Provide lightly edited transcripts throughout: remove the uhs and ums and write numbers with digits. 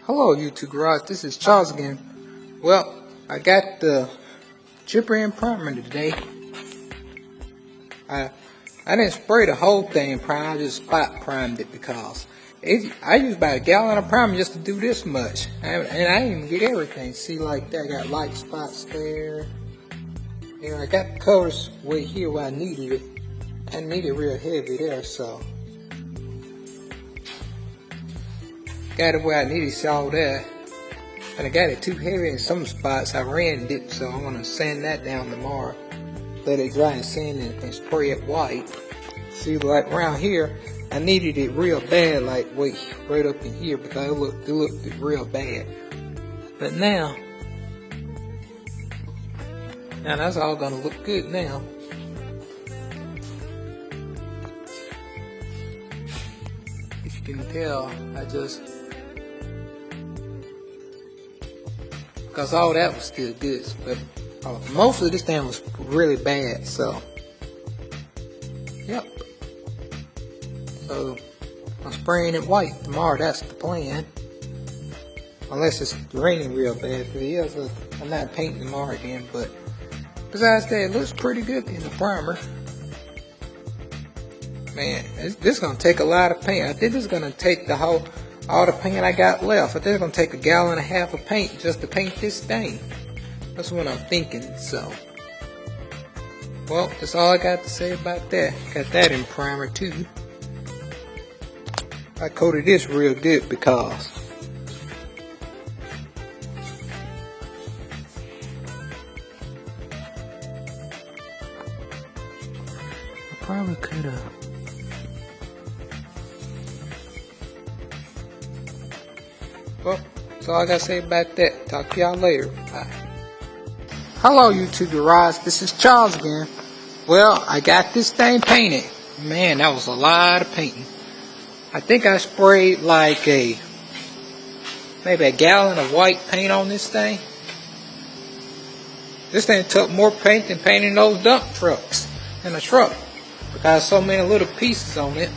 Hello YouTube Garage, this is Charles again. Well, I got the chipper and primer today. I didn't spray the whole thing primer, I just spot primed it because I used about a gallon of primer just to do this much. And I didn't even get everything. See, like that, I got light spots there. And I got the colors way here where I needed it. I need it real heavy there, so got it where I needed, all that. But I got it too heavy in some spots. I ran it, so I'm gonna sand that down tomorrow. Let it dry and sand it and spray it white. See, like around here, I needed it real bad, like wait, right up in here because it looked real bad. But now that's all gonna look good now. If you can tell, because all that was still good, but most of this thing was really bad, so yep. So I'm spraying it white tomorrow, that's the plan. Unless it's raining real bad, if it is, I'm not painting tomorrow again, but besides that, it looks pretty good in the primer. Man, this is gonna take a lot of paint. I think it's gonna take all the paint I got left. I think it's gonna take 1.5 gallons of paint just to paint this thing. That's what I'm thinking, so. Well, that's all I got to say about that. Got that in primer too. I coated this real good because I probably could have. Well, that's all I gotta say about that. Talk to y'all later. Bye. Hello YouTube Garage, this is Charles again. Well, I got this thing painted. Man, that was a lot of painting. I think I sprayed like maybe 1 gallon of white paint on this thing. This thing took more paint than painting those dump trucks in a truck because so many little pieces on it.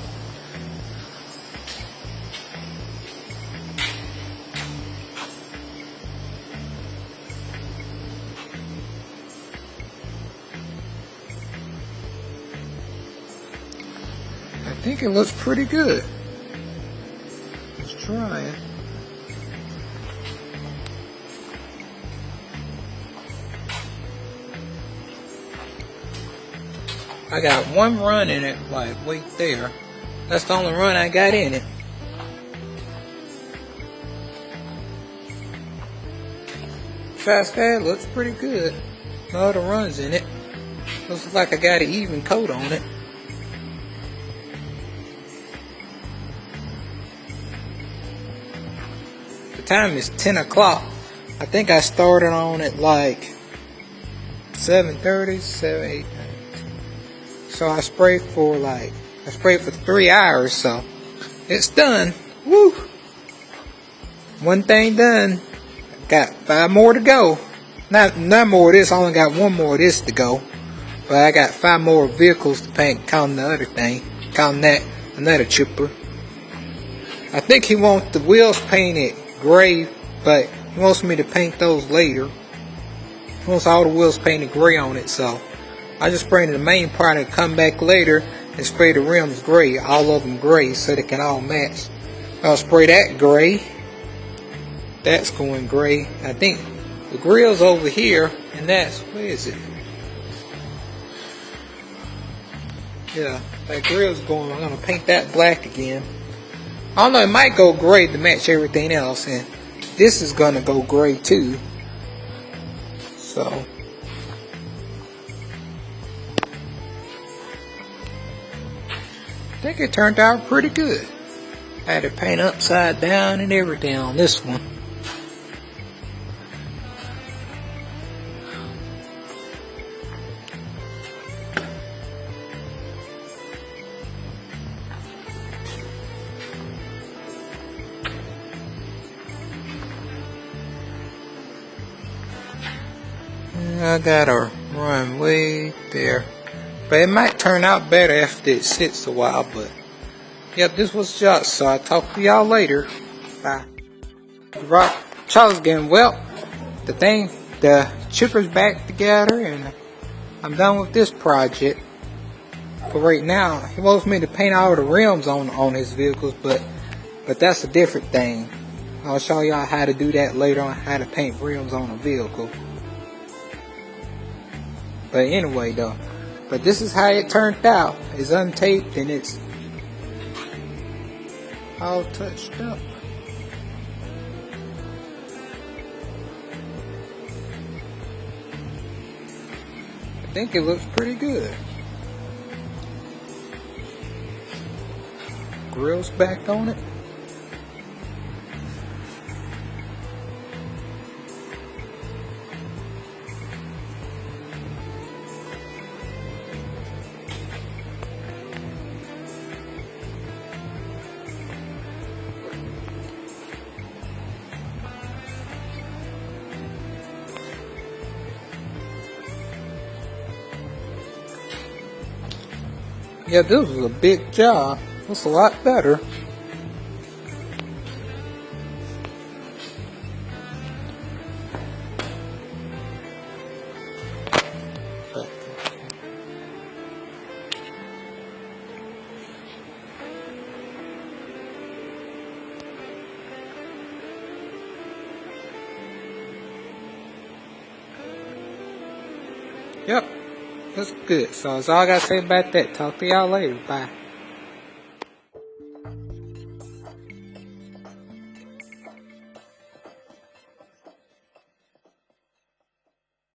I think it looks pretty good. Let's try it. I got one run in it, like wait there. That's the only run I got in it. Besides that, looks pretty good. No other runs in it. Looks like I got an even coat on it. The time is 10 o'clock. I think I started on it like 7:30, 7, 8, 9. So I sprayed for 3 hours, so it's done. Woo! One thing done. Got 5 more to go. Not more of this, I only got 1 more of this to go. But I got 5 more vehicles to paint, counting the other thing. Counting that, another chipper. I think he wants the wheels painted gray, but he wants me to paint those later. He wants all the wheels painted gray on it, so I just sprayed the main part and come back later and spray the rims gray, all of them gray, so they can all match. I'll spray that gray. That's going gray. I think the grill's over here, and that's, where is it? Yeah, that grill's going, I'm gonna paint that black again. I don't know, it might go gray to match everything else, and this is gonna go gray too. So I think it turned out pretty good. I had to paint upside down and everything on this one. I gotta run way there, but it might turn out better after it sits a while. But yep, this was just, so I'll talk to y'all later. Bye. rock Charles again. Well, the chipper's back together, and I'm done with this project. For right now, he wants me to paint all the rims on his vehicles, but that's a different thing. I'll show y'all how to do that later on, how to paint rims on a vehicle. But anyway though, but this is how it turned out. It's untaped and it's all touched up. I think it looks pretty good. Grill's back on it. Yeah, this was a big job. It's a lot better. Yep, that's good. So that's all I gotta say about that. Talk to y'all later. Bye.